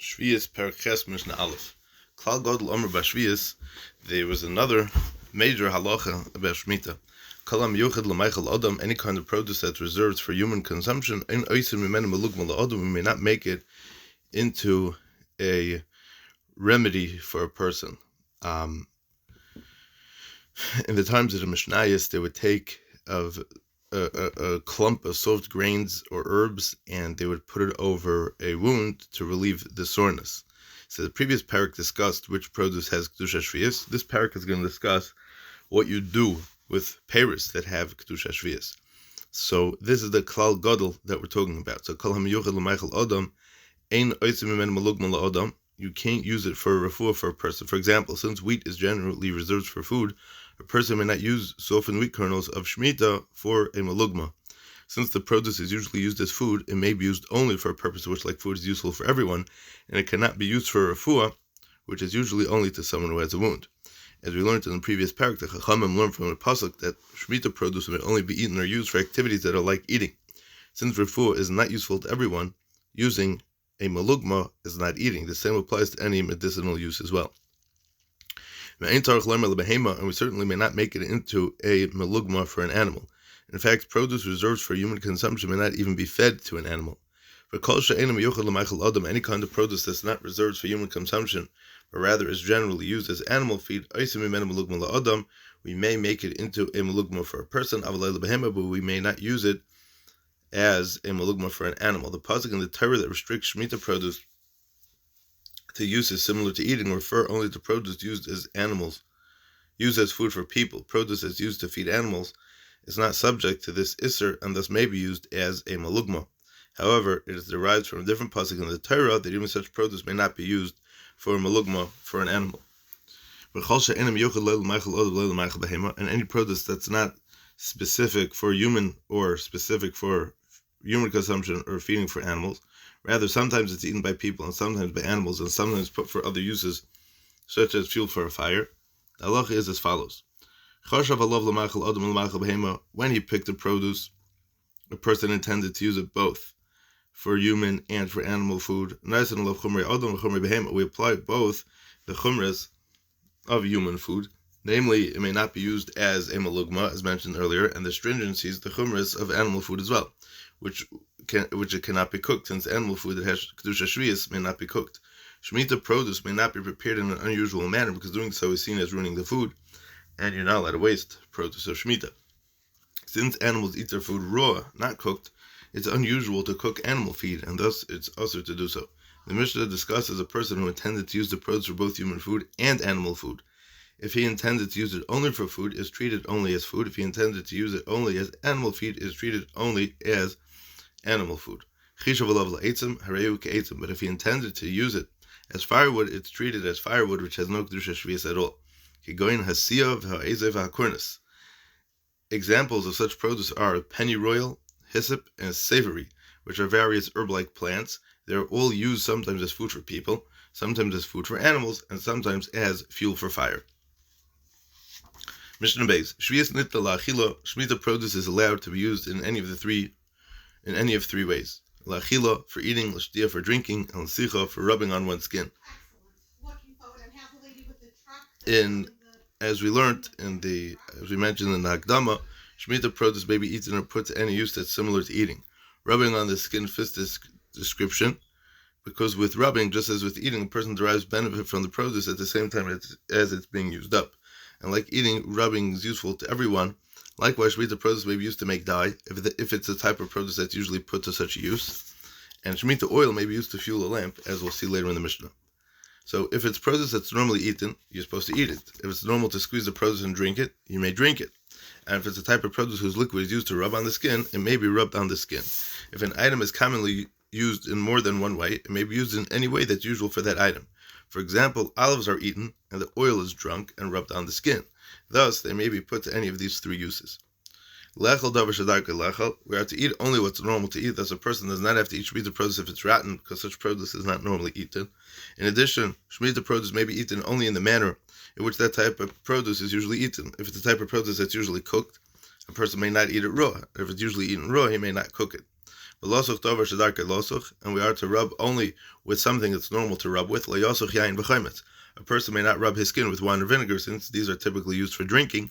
Shvi'is Perches Mishnah Aleph. Klal Godel Omer Bashvi'is. There was another major halacha about Shemitah. Kalam Yochid L'Meichel Adam. Any kind of produce that's reserved for human consumption, in Oisim Mimenu Melugma L'Adam, we may not make it into a remedy for a person. In the times of the Mishnayos, they would take of a clump of soft grains or herbs, and they would put it over a wound to relieve the soreness. So the previous parak discussed which produce has Kedusha Shvi'is. This parak is going to discuss what you do with peiros that have Kedusha Shvi'is. So this is the Klal Gadol that we're talking about. So Kol HaMiyuchad L'Meichel Adam, Ein Oitzim Mimenu Melugma L'Adam. You can't use it for a refuah for a person. For example, since wheat is generally reserved for food, a person may not use softened wheat kernels of Shemitah for a malugma. Since the produce is usually used as food, it may be used only for a purpose which, like food, is useful for everyone, and it cannot be used for a refuah, which is usually only to someone who has a wound. As we learned in the previous parak, the Chachamim learned from the pasuk that Shemitah produce may only be eaten or used for activities that are like eating. Since refuah is not useful to everyone, using a malugma is not eating. The same applies to any medicinal use as well. And we certainly may not make it into a malugma for an animal. In fact, produce reserved for human consumption may not even be fed to an animal. For any kind of produce that's not reserved for human consumption, but rather is generally used as animal feed, we may make it into a malugma for a person, but we may not use it as a malugma for an animal. The pasuk in the Torah that restricts Shemitah produce to uses similar to eating refer only to produce used as animals, used as food for people. Produce that's used to feed animals is not subject to this isser and thus may be used as a malugma. However, it is derived from a different pasuk in the Torah that even such produce may not be used for a malugma for an animal. And any produce that's not specific for human or specific for human consumption or feeding for animals. Rather, sometimes it's eaten by people and sometimes by animals and sometimes put for other uses, such as fuel for a fire. The halacha is as follows. When he picked the produce, a person intended to use it both for human and for animal food. We apply both the chumras of human food. Namely, it may not be used as a malugma, as mentioned earlier, and the stringencies, the chumras of animal food as well, which it cannot be cooked, since animal food that has Kedusha Shvi'is may not be cooked. Shemitah produce may not be prepared in an unusual manner, because doing so is seen as ruining the food, and you're not allowed to waste produce of Shemitah. Since animals eat their food raw, not cooked, it's unusual to cook animal feed, and thus it's usher to do so. The Mishnah discusses a person who intended to use the produce for both human food and animal food. If he intended to use it only for food, is treated only as food. If he intended to use it only as animal feed, is treated only as animal food. But if he intended to use it as firewood, it's treated as firewood, which has no Kedusha Shvi'is at all. Examples of such produce are pennyroyal, hyssop, and savory, which are various herb-like plants. They're all used sometimes as food for people, sometimes as food for animals, and sometimes as fuel for fire. Mishnah Beis. Shemitah produce is allowed to be used in any of three ways. La'achila for eating, l'shtia for drinking, and l'sicha for rubbing on one's skin. As we mentioned in the Hakdama, Shemitah produce may be eaten or put to any use that's similar to eating. Rubbing on the skin fits this description, because with rubbing, just as with eating, a person derives benefit from the produce at the same time as it's being used up. And like eating, rubbing is useful to everyone. Likewise, Shemitah produce may be used to make dye, if it's a type of produce that's usually put to such a use. And Shemitah oil may be used to fuel a lamp, as we'll see later in the Mishnah. So if it's produce that's normally eaten, you're supposed to eat it. If it's normal to squeeze the produce and drink it, you may drink it. And if it's a type of produce whose liquid is used to rub on the skin, it may be rubbed on the skin. If an item is commonly used in more than one way, it may be used in any way that's usual for that item. For example, olives are eaten, and the oil is drunk and rubbed on the skin. Thus, they may be put to any of these three uses. Lechel davar shedarkei lechel. We are to eat only what's normal to eat. Thus, a person does not have to eat Shemitah produce if it's rotten, because such produce is not normally eaten. In addition, Shemitah produce may be eaten only in the manner in which that type of produce is usually eaten. If it's a type of produce that's usually cooked, a person may not eat it raw. If it's usually eaten raw, he may not cook it. And we are to rub only with something that's normal to rub with. A person may not rub his skin with wine or vinegar, since these are typically used for drinking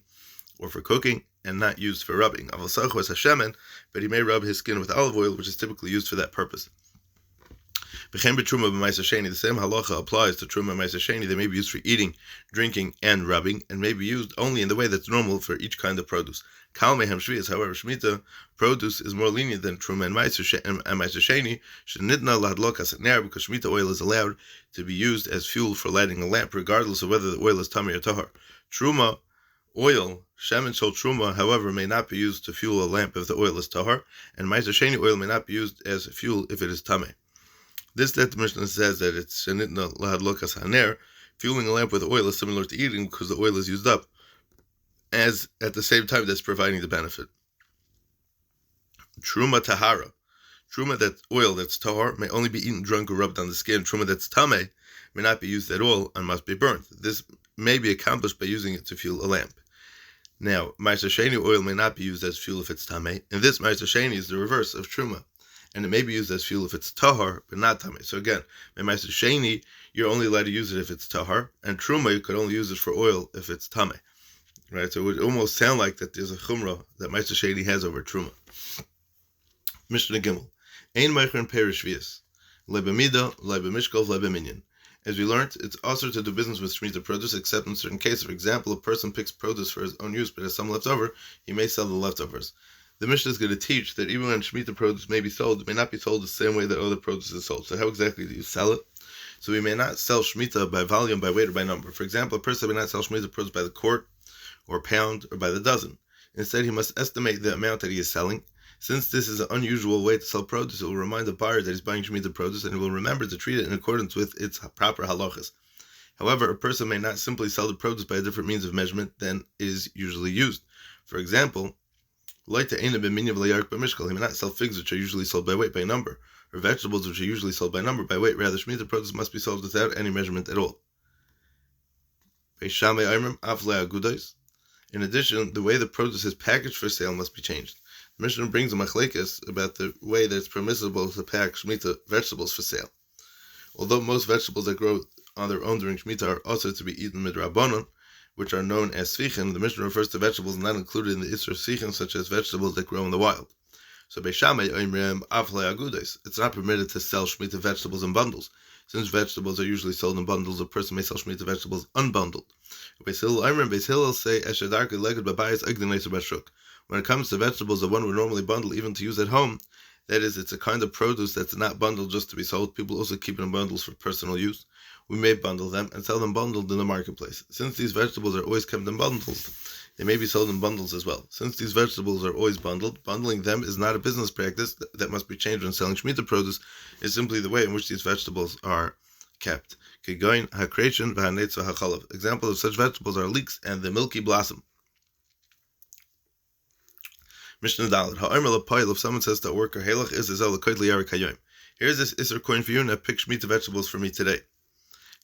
or for cooking and not used for rubbing. But he may rub his skin with olive oil, which is typically used for that purpose. The same halacha applies to truma ma'aser sheni. They may be used for eating, drinking, and rubbing, and may be used only in the way that's normal for each kind of produce. However, Shemitah produce is more lenient than truma and ma'aser sheni. Because Shemitah oil is allowed to be used as fuel for lighting a lamp, regardless of whether the oil is tamei or tahar. Truma oil, shemen shel truma, however, may not be used to fuel a lamp if the oil is tahar, and ma'aser sheni oil may not be used as fuel if it is tamei. This that the Mishnah says that it's shenitna lahadlokas haner, fueling a lamp with oil is similar to eating because the oil is used up, as at the same time that's providing the benefit. Truma tahara, truma that oil that's tahar may only be eaten, drunk, or rubbed on the skin. Truma that's tamei may not be used at all and must be burnt. This may be accomplished by using it to fuel a lamp. Now, ma'aser sheni oil may not be used as fuel if it's tamei, and this ma'aser sheni is the reverse of truma. And it may be used as fuel if it's tahar, but not tamei. So again, ma'aser sheni, you're only allowed to use it if it's tahar, and truma, you could only use it for oil if it's tamei. Right? So it would almost sound like that there's a chumrah that ma'aser sheni has over truma. Mishnah Gimel. Ein meicher perish vias. Lebemida, lebemishkov, lebeminyan. As we learned, it's also to do business with Shemitah produce, except in certain cases. For example, a person picks produce for his own use, but has some left over, he may sell the leftovers. The Mishnah is going to teach that even when Shemitah produce may be sold, it may not be sold the same way that other produce is sold. So how exactly do you sell it? So we may not sell Shemitah by volume, by weight, or by number. For example, a person may not sell Shemitah produce by the quart, or pound, or by the dozen. Instead, he must estimate the amount that he is selling. Since this is an unusual way to sell produce, it will remind the buyer that he's buying Shemitah produce, and he will remember to treat it in accordance with its proper halachas. However, a person may not simply sell the produce by a different means of measurement than is usually used. For example, he may not sell figs which are usually sold by weight, by number, or vegetables which are usually sold by number, by weight. Rather, Shemitah produce must be sold without any measurement at all. In addition, the way the produce is packaged for sale must be changed. The Mishnah brings a machlekes about the way that it's permissible to pack Shemitah vegetables for sale. Although most vegetables that grow on their own during Shemitah are also to be eaten midrabanan, which are known as svichim, the Mishnah refers to vegetables not included in the Isser svichim, such as vegetables that grow in the wild. So Beishamei Oimrem Avle Agudes, it's not permitted to sell Shemitah vegetables in bundles. Since vegetables are usually sold in bundles, a person may sell Shemitah vegetables unbundled. Beis Hillel say Eshedarke Leged Babayis Agdinaiser Bashuk. When it comes to vegetables that one would normally bundle even to use at home, that is, it's a kind of produce that's not bundled just to be sold. People also keep it in bundles for personal use. We may bundle them and sell them bundled in the marketplace. Since these vegetables are always kept in bundles, they may be sold in bundles as well. Since these vegetables are always bundled, bundling them is not a business practice that must be changed when selling Shemitah produce. It's simply the way in which these vegetables are kept. Example of such vegetables are leeks and the milky blossom. Mishnah Dalet. If someone says to a worker, Heilach is here's this Isser coin for you, and pick Shemitah vegetables for me today.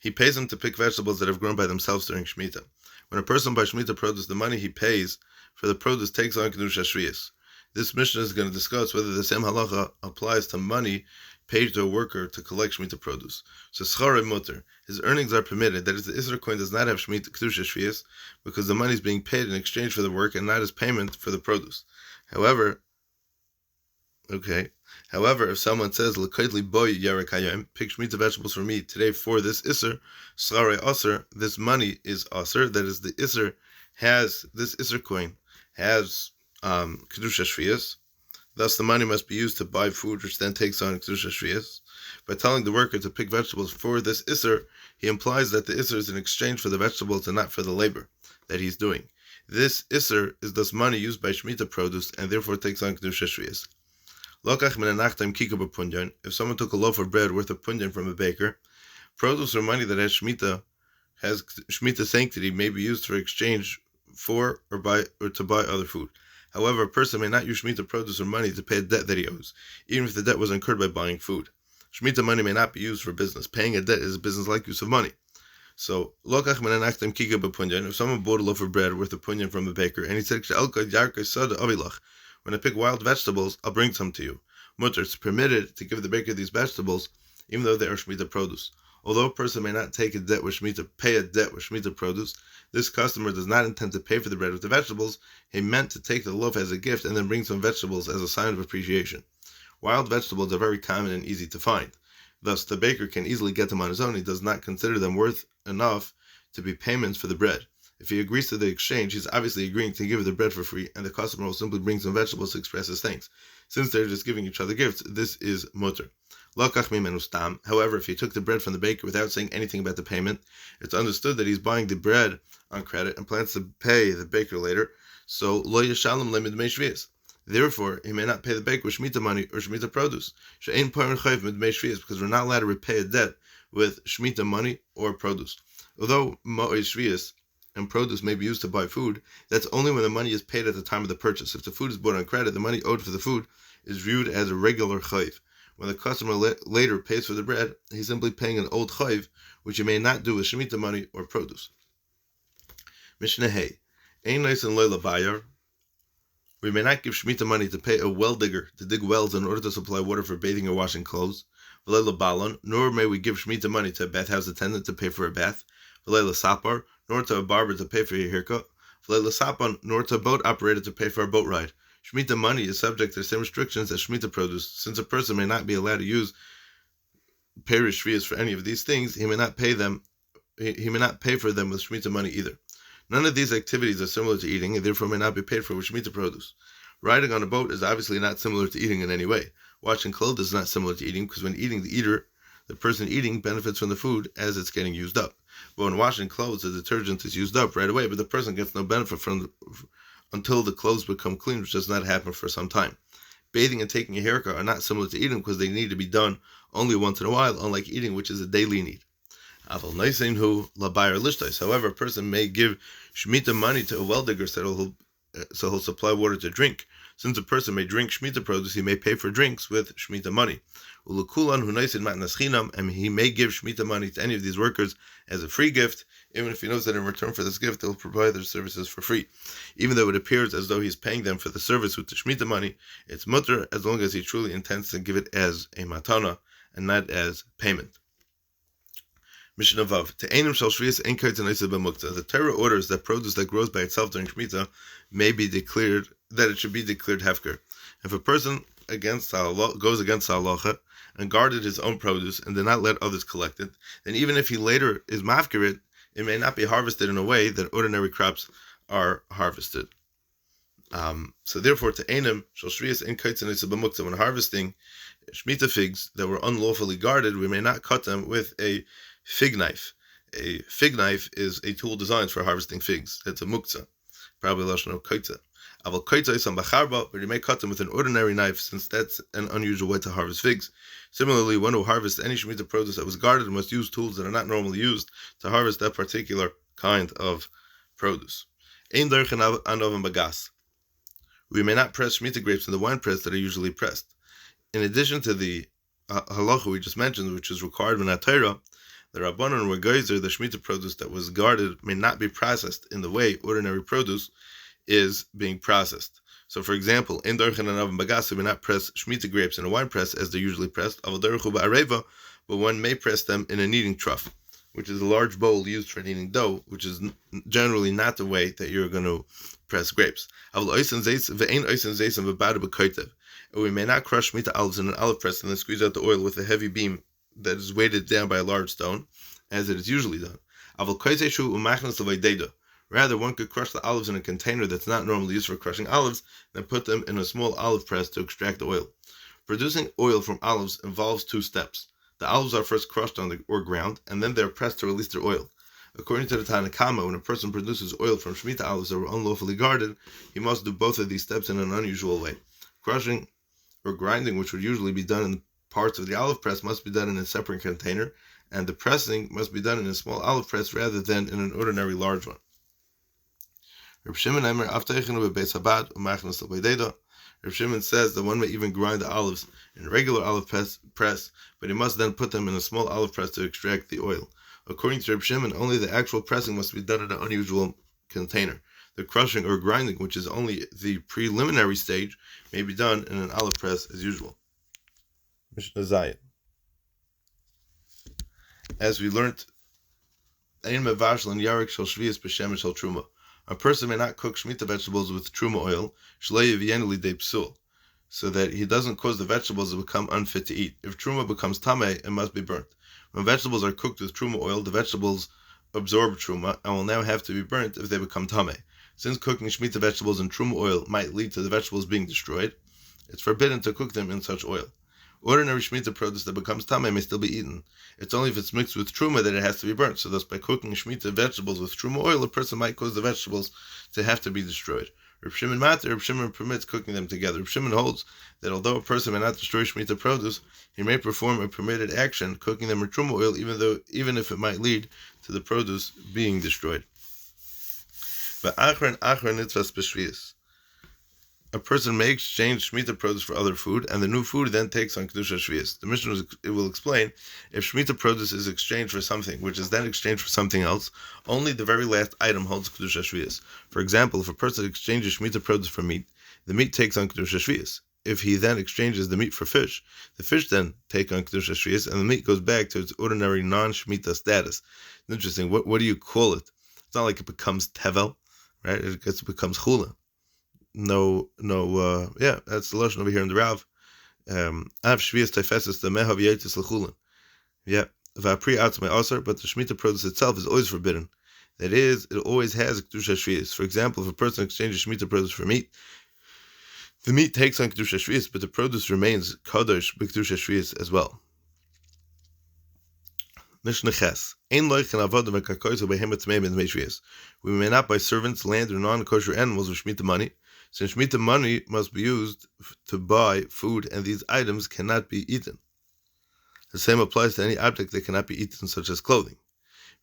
He pays him to pick vegetables that have grown by themselves during Shemitah. When a person buys Shemitah produce, the money he pays for the produce takes on Kedusha Shviyas. This Mishnah is going to discuss whether the same halacha applies to money paid to a worker to collect Shemitah produce. So Schare Mutter, his earnings are permitted. That is, the Isser coin does not have Shemitah Kedusha Shviyas because the money is being paid in exchange for the work and not as payment for the produce. However, if someone says, L'kaidli boy yarek hayom, pick Shemitah vegetables for me today for this Isser, Schare Aser, this money is Aser, that is, the Isser has, this Isser coin has Kedusha Shviyas, thus the money must be used to buy food, which then takes on Kedusha Shviyas. By telling the worker to pick vegetables for this Isser, he implies that the Isser is in exchange for the vegetables and not for the labor that he's doing. This Isser is thus money used by Shemitah produce and therefore takes on Kedusha Shviyas. If someone took a loaf of bread worth a punyan from a baker, produce or money that has Shemitah sanctity may be used for exchange for or to buy other food. However, a person may not use Shemitah produce or money to pay a debt that he owes, even if the debt was incurred by buying food. Shemitah money may not be used for business. Paying a debt is a business-like use of money. So, if someone bought a loaf of bread worth a punyan from a baker, and he said, when I pick wild vegetables, I'll bring some to you. mutter, it's permitted to give the baker these vegetables, even though they are Shemitah produce. Although a person may not take a debt with Shemitah, pay a debt with Shemitah produce, this customer does not intend to pay for the bread with the vegetables. He meant to take the loaf as a gift and then bring some vegetables as a sign of appreciation. Wild vegetables are very common and easy to find. Thus, the baker can easily get them on his own. He does not consider them worth enough to be payments for the bread. If he agrees to the exchange, he's obviously agreeing to give the bread for free, and the customer will simply bring some vegetables to express his thanks. Since they're just giving each other gifts, this is mutter. However, if he took the bread from the baker without saying anything about the payment, it's understood that he's buying the bread on credit and plans to pay the baker later, so lo yashalem le midmei shvius. Therefore, he may not pay the baker with Shemitah money or Shemitah produce. She'ein po'er chayv midmei shvius, because we're not allowed to repay a debt with Shemitah money or produce. Although mo'ei shvius and produce may be used to buy food, that's only when the money is paid at the time of the purchase. If the food is bought on credit, the money owed for the food is viewed as a regular chayv. When the customer later pays for the bread, he's simply paying an old chayv, which he may not do with Shemitah money or produce. Mishnah Hey, Ein Noisen Loila Bayar. We may not give Shemitah money to pay a well digger to dig wells in order to supply water for bathing or washing clothes. V'leila Balon, nor may we give Shemitah money to a bathhouse attendant to pay for a bath. V'leila Sapar, nor to a barber to pay for a haircut. V'leila Sapan, nor to a boat operator to pay for a boat ride. Shemitah money is subject to the same restrictions as Shemitah produce. Since a person may not be allowed to use perish shvius for any of these things, he may not pay for them with Shemitah money either. None of these activities are similar to eating, and therefore may not be paid for with Shemitah produce. Riding on a boat is obviously not similar to eating in any way. Washing clothes is not similar to eating, because when eating, the person eating benefits from the food as it's getting used up. But when washing clothes, the detergent is used up right away, but the person gets no benefit from until the clothes become clean, which does not happen for some time. Bathing and taking a haircut are not similar to eating because they need to be done only once in a while, unlike eating, which is a daily need. However, a person may give Shemitah money to a well digger so he'll supply water to drink. Since a person may drink Shemitah produce, he may pay for drinks with Shemitah money. And he may give Shemitah money to any of these workers as a free gift, even if he knows that in return for this gift, they'll provide their services for free. Even though it appears as though he's paying them for the service with the Shemitah money, it's mutter as long as he truly intends to give it as a matana and not as payment. Mishnah Vav. The Torah orders that produce that grows by itself during Shemitah may be declared, that it should be declared hefker. If a person goes against halacha and guarded his own produce and did not let others collect it, then even if he later is mafkir it may not be harvested in a way that ordinary crops are harvested. So therefore, when harvesting Shemitah figs that were unlawfully guarded, we may not cut them with a fig knife. A fig knife is a tool designed for harvesting figs. It's a muktzah, probably lashon of koitza. But you may cut them with an ordinary knife, since that's an unusual way to harvest figs. Similarly, one who harvests any Shemitah produce that was guarded must use tools that are not normally used to harvest that particular kind of produce. We may not press Shemitah grapes in the wine press that are usually pressed. In addition to the halacha we just mentioned, which is required in Torah, the Rabbanon were geyser the Shemitah produce that was guarded may not be processed in the way ordinary produce is being processed. So, for example, in Darchan and Avon Bagas, we may not press Shemitah grapes in a wine press as they're usually pressed, but one may press them in a kneading trough, which is a large bowl used for kneading dough, which is generally not the way that you're going to press grapes. And we may not crush Shemitah olives in an olive press and then squeeze out the oil with a heavy beam that is weighted down by a large stone, as it is usually done. Rather, one could crush the olives in a container that's not normally used for crushing olives, then put them in a small olive press to extract the oil. Producing oil from olives involves two steps. The olives are first crushed or ground, and then they are pressed to release their oil. According to the Tanna Kama, when a person produces oil from Shemitah olives that were unlawfully guarded, he must do both of these steps in an unusual way. Crushing or grinding, which would usually be done in parts of the olive press, must be done in a separate container, and the pressing must be done in a small olive press rather than in an ordinary large one. Reb Shimon says that one may even grind the olives in a regular olive press, but he must then put them in a small olive press to extract the oil. According to Reb Shimon, only the actual pressing must be done in an unusual container. The crushing or grinding, which is only the preliminary stage, may be done in an olive press as usual. Mishnah Zayin. As we learned, Ein mevashel and yarik shel shvius b'shemesh shel truma. A person may not cook shmita vegetables with truma oil, shlei yivyen lidei psul, so that he doesn't cause the vegetables to become unfit to eat. If truma becomes tameh, it must be burnt. When vegetables are cooked with truma oil, the vegetables absorb truma and will now have to be burnt if they become tameh. Since cooking shmita vegetables in truma oil might lead to the vegetables being destroyed, it's forbidden to cook them in such oil. Ordinary shmita produce that becomes tameh may still be eaten. It's only if it's mixed with truma that it has to be burnt. So thus, by cooking shmita vegetables with truma oil, a person might cause the vegetables to have to be destroyed. Reb Shimon Matir, Reb Shimon permits cooking them together. Reb Shimon holds that although a person may not destroy shmita produce, he may perform a permitted action, cooking them in truma oil, even if it might lead to the produce being destroyed. But achron nitzvas b'shvius. A person may exchange shmita produce for other food, and the new food then takes on kedusha shvius. The Mishnah will explain, if shmita produce is exchanged for something, which is then exchanged for something else, only the very last item holds kedusha shvius. For example, if a person exchanges shmita produce for meat, the meat takes on kedusha shvius. If he then exchanges the meat for fish, the fish then take on kedusha shvius, and the meat goes back to its ordinary non-shmita status. Interesting. What do you call it? It's not like it becomes tevel, right? It becomes chula. That's the lashon over here in the Rav. Av shvius tefeses the mehav yetis l'chulin. Yeah, v'apri atzmei aser, but the shmita produce itself is always forbidden. That is, it always has kedusha shvius. For example, if a person exchanges shmita produce for meat, the meat takes on kedusha shvius, but the produce remains kadosh b'kedusha shvius as well. Mishnah Ches. Ein loichin avodah v'karkois u'behemet tmeim in shvius. We may not buy servants, land, or non-kosher animals with shmita money, since shmita money must be used to buy food, and these items cannot be eaten. The same applies to any object that cannot be eaten, such as clothing.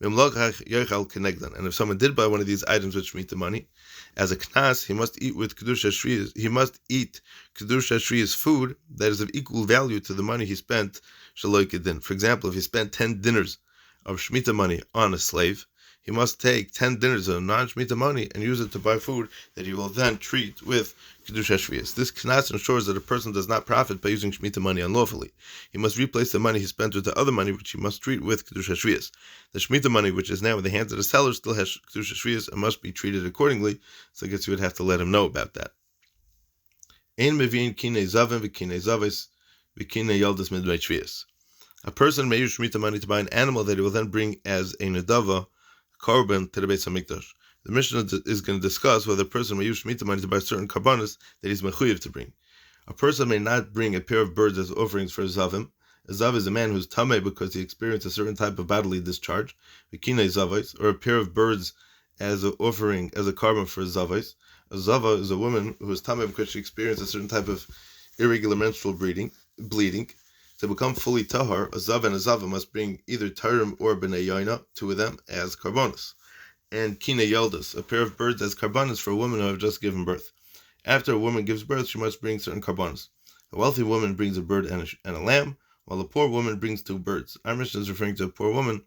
And if someone did buy one of these items with shmita money, as a knas, he must eat with kedusha shvius. He must eat kedusha shvius food that is of equal value to the money he spent shaloi kedin. For example, if he spent 10 dinners of shmita money on a slave, he must take 10 dinners of non-shmita money and use it to buy food that he will then treat with kedusha shvius. This knas ensures that a person does not profit by using shmita money unlawfully. He must replace the money he spent with the other money which he must treat with kedusha shvius. The shmita money, which is now in the hands of the seller, still has kedusha shvius and must be treated accordingly. So I guess you would have to let him know about that. Ein mevin kinei zavim v'kinei zavis v'kinei yaldas midvei shvius. A person may use shmita money to buy an animal that he will then bring as a nedava, korban, to the Beis Hamikdash. The Mishnah is going to discuss whether a person may use shmita money to buy certain karbanos that he's mechuyev to bring. A person may not bring a pair of birds as offerings for a zavim. A zav is a man who's tameh because he experienced a certain type of bodily discharge, v'kinei zavais, or a pair of birds as an offering, as a korban for a zavais. A zava is a woman who is tameh because she experienced a certain type of irregular menstrual bleeding. To become fully tahar, a zav and a zava must bring either tarim or b'nei yaina, two of them, as karbonos, and kinei yaldas, a pair of birds as karbonos for a woman who have just given birth. After a woman gives birth, she must bring certain karbonos. A wealthy woman brings a bird and a lamb, while a poor woman brings 2 birds. Our Mishnah is referring to a poor woman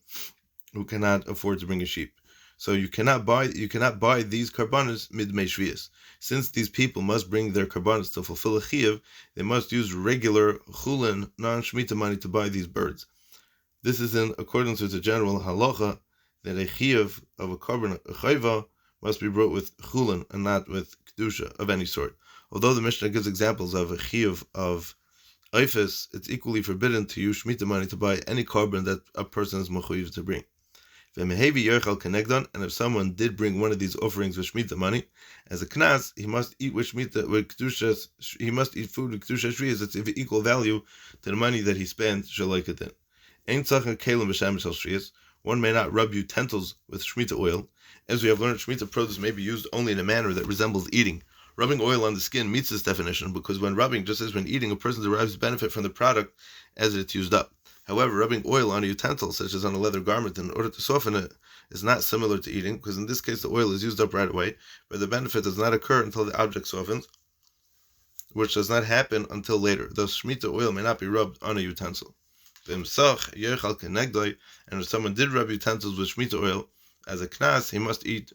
who cannot afford to bring a sheep. So you cannot buy these karbanos midmei shvius. Since these people must bring their karbanos to fulfill a chiyuv, they must use regular chulin non-shmita money to buy these birds. This is in accordance with the general halacha that a chiyuv of a korban, a chayva, must be brought with chulin and not with kedusha of any sort. Although the Mishnah gives examples of a chiyuv of eifes, it's equally forbidden to use shmita money to buy any korban that a person is mechuyev to bring. And if someone did bring one of these offerings with shmita money, as a knas, he must eat with kedushas. He must eat food with kedusha shvius that's of equal value to the money that he spent shaloi kedin. Ein tzachon kelim b'shem shel shvius. One may not rub utensils with shmita oil, as we have learned. Shmita produce may be used only in a manner that resembles eating. Rubbing oil on the skin meets this definition because when rubbing, just as when eating, a person derives benefit from the product as it's used up. However, rubbing oil on a utensil, such as on a leather garment, in order to soften it, is not similar to eating, because in this case the oil is used up right away, but the benefit does not occur until the object softens, which does not happen until later. Thus, shmita oil may not be rubbed on a utensil. And if someone did rub utensils with shmita oil, as a knas, he must eat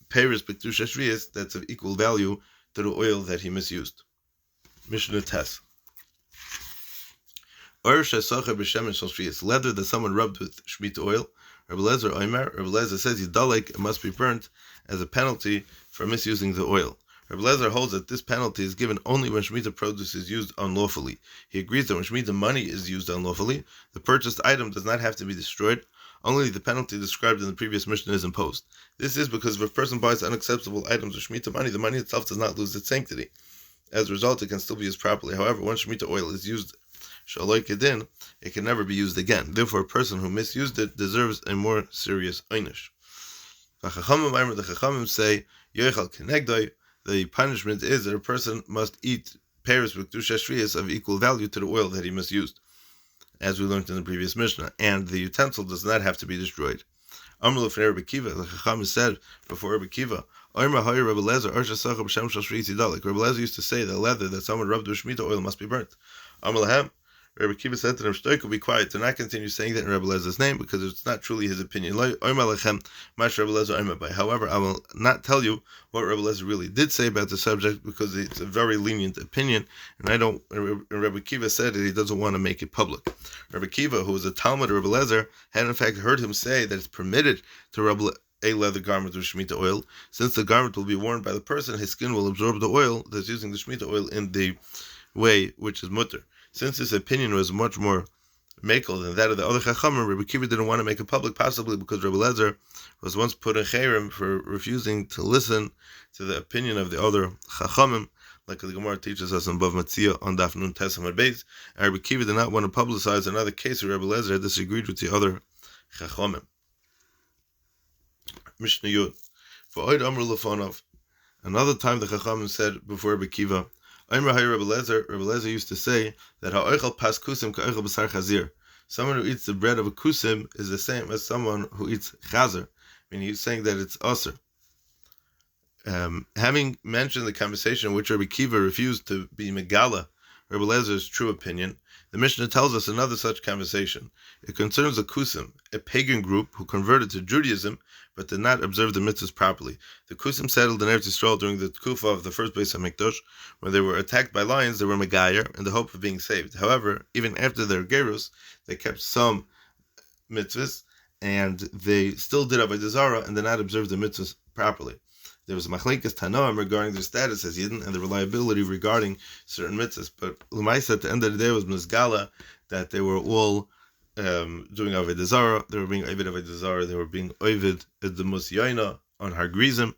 peiros b'kedusha shvius that's of equal value to the oil that he misused. Mishnah Tes. Leather that someone rubbed with Shemitah oil. Rabbi Lezer says Yidalek, it must be burnt as a penalty for misusing the oil. Rabbi Lezer holds that this penalty is given only when Shemitah produce is used unlawfully. He agrees that when Shemitah money is used unlawfully, the purchased item does not have to be destroyed. Only the penalty described in the previous Mishnah is imposed. This is because if a person buys unacceptable items of Shemitah money, the money itself does not lose its sanctity. As a result, it can still be used properly. However, when Shemitah oil is used Shaloi Kedin, it can never be used again. Therefore, a person who misused it deserves a more serious einish. The Chachamim say, Yochal Kenegdoi, the punishment is that a person must eat pears with Kedusha Shvius of equal value to the oil that he misused, as we learned in the previous Mishnah, and the utensil does not have to be destroyed. Amr l'fnei Rabbi Kiva, the Chacham said before Rabbi Kiva, Rabbi Lezer used to say that leather that someone rubbed with Shemitah oil must be burnt. Amr l'hem, Rabbi Kiva said to them, Shtoiku, be quiet, do not continue saying that in Rabbi Lezer's name, because it's not truly his opinion. However, I will not tell you what Rabbi Lezer really did say about the subject, because it's a very lenient opinion, and Rabbi Kiva said that he doesn't want to make it public. Rabbi Kiva, who was a Talmud of Rabbi Lezer, had in fact heard him say that it's permitted to rub a leather garment with Shemitah oil. Since the garment will be worn by the person, his skin will absorb the oil that's using the Shemitah oil in the way which is mutter. Since this opinion was much more makel than that of the other Chachamim, Rabbi Kiva didn't want to make it public, possibly because Rabbi Lezer was once put in Cherem for refusing to listen to the opinion of the other Chachamim, like the Gemara teaches us in Bav Matzia on Daf Nun Tes Amud Beis. And Rabbi Kiva did not want to publicize another case where Rabbi Lezer had disagreed with the other Chachamim. Mishnah Yud. For Oid Amr Lefonov. Another time the Chachamim said before Rabbi Kiva, Rabbi Lezer used to say that ha'oichel pas kusim ka'oichel b'sar chazir. Someone who eats the bread of a kusim is the same as someone who eats chazer. I mean, he's saying that it's aser. Having mentioned the conversation in which Rabbi Kiva refused to be megala Rabbi Lezer's true opinion, the Mishnah tells us another such conversation. It concerns the Kusim, a pagan group who converted to Judaism but did not observe the mitzvahs properly. The Kusim settled in Eretz Yisrael during the Kufa of the first Beis HaMikdash. When they were attacked by lions, they were megayer in the hope of being saved. However, even after their gerus, they kept some mitzvahs, and they still did Avodah Zarah and did not observe the mitzvahs properly. There was machlekes Tanoim regarding their status as Yidden and the reliability regarding certain mitzvahs. But L'maisa, at the end of the day, was Mizgala that they were all doing Avodah Zarah. They were being Ovid Avodah Zarah. They were being Ovid Edemus Yaina on Har Grizim.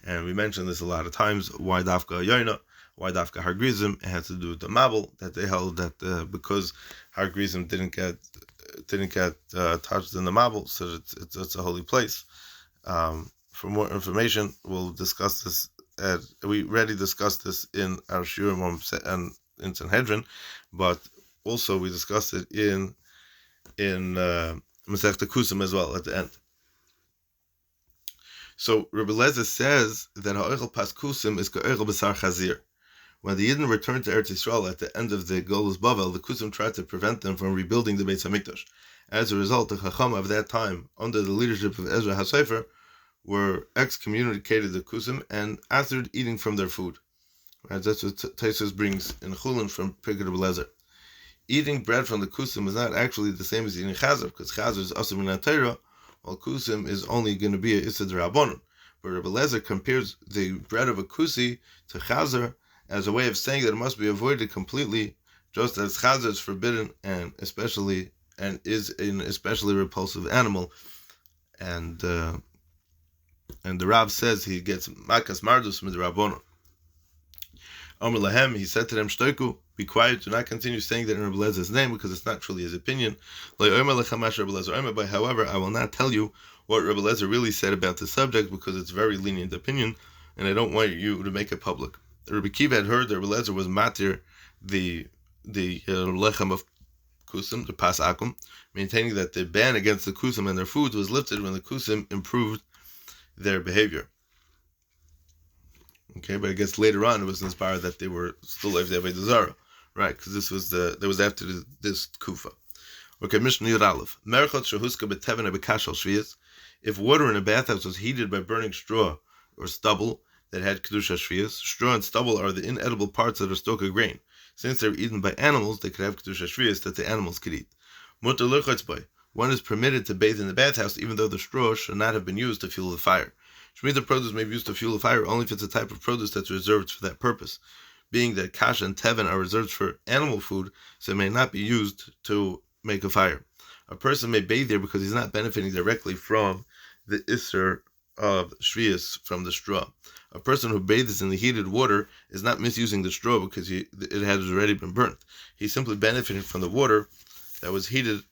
And we mentioned this a lot of times. Why Dafka Yaina? Why Dafka Har Grizim? It had to do with the Mabel, that they held that because Har Grizim didn't get touched in the Mabel, so it's a holy place. For more information, we'll discuss this. We already discussed this in our Shurim and in Sanhedrin, but also we discussed it in Masechta Kusim as well at the end. So Rabbi Lezer says that ha'oichel pas kusim is ka'oichel b'sar chazir. When the Yidden returned to Eretz Yisrael at the end of the Golus Bavel, the Kusim tried to prevent them from rebuilding the Beis HaMikdash. As a result, the Chacham of that time, under the leadership of Ezra HaSefer, were excommunicated the Kusim and authored eating from their food. Right, that's what Taisus brings in Chulin from Pirkei Rabbi Lezer. Eating bread from the Kusim is not actually the same as eating Chazer, because Chazer is Asur Min HaTorah, while Kusim is only going to be a Issa D'Rabbanan. But Rabbi Lezer compares the bread of a Kusi to Chazer as a way of saying that it must be avoided completely, just as Chazer is forbidden and is an especially repulsive animal. And the Rab says he gets Makas Mardus from the Rabbanon. Amr Lahem, he said to them, Shtoiku, be quiet, do not continue saying that in Rabbi Lezer's name, because it's not truly his opinion. However, I will not tell you what Rabbi Lezer really said about the subject, because it's a very lenient opinion, and I don't want you to make it public. Rabbi Kiva had heard that Rabbi Lezer was matir the lechem of Kusim, the Pas Akum, maintaining that the ban against the Kusim and their foods was lifted when the Kusim improved their behavior. Okay, but I guess later on it was inspired that they were still like the Avodah Zarah, right? Because this was after this Kufa. Okay, Mishnah Yud Aleph. Merchot shehuska beteven abekashal shviyas. If water in a bathhouse was heated by burning straw or stubble that had kedusha shviyas, straw and stubble are the inedible parts that are stoka grain. Since they're eaten by animals, they could have kedusha shvius that the animals could eat. Mutar lirchotz by. One is permitted to bathe in the bathhouse even though the straw should not have been used to fuel the fire. Shemitah produce may be used to fuel the fire only if it's a type of produce that's reserved for that purpose. Being that kasha and tevin are reserved for animal food, so it may not be used to make a fire. A person may bathe there because he's not benefiting directly from the isser of shvius from the straw. A person who bathes in the heated water is not misusing the straw because it has already been burnt. He's simply benefiting from the water that was heated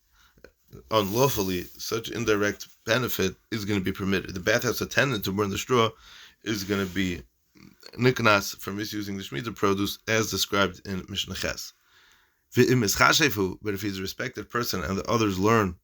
unlawfully. Such indirect benefit is going to be permitted. The bathhouse attendant to burn the straw is going to be niknas for misusing the Shemitah produce as described in Mishnah Ches. But if he's a respected person and the others learn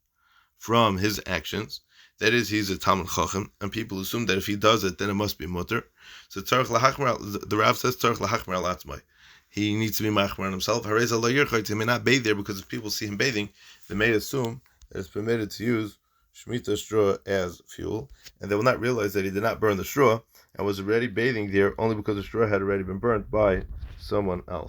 from his actions, that is, he's a Talmud Chacham, and people assume that if he does it, then it must be mutter. So the Rav says tzarich lahachmir al atzmai. He needs to be machmir on himself. He may not bathe there because if people see him bathing, they may assume that it's permitted to use Shemitah straw as fuel, and they will not realize that he did not burn the straw and was already bathing there only because the straw had already been burnt by someone else.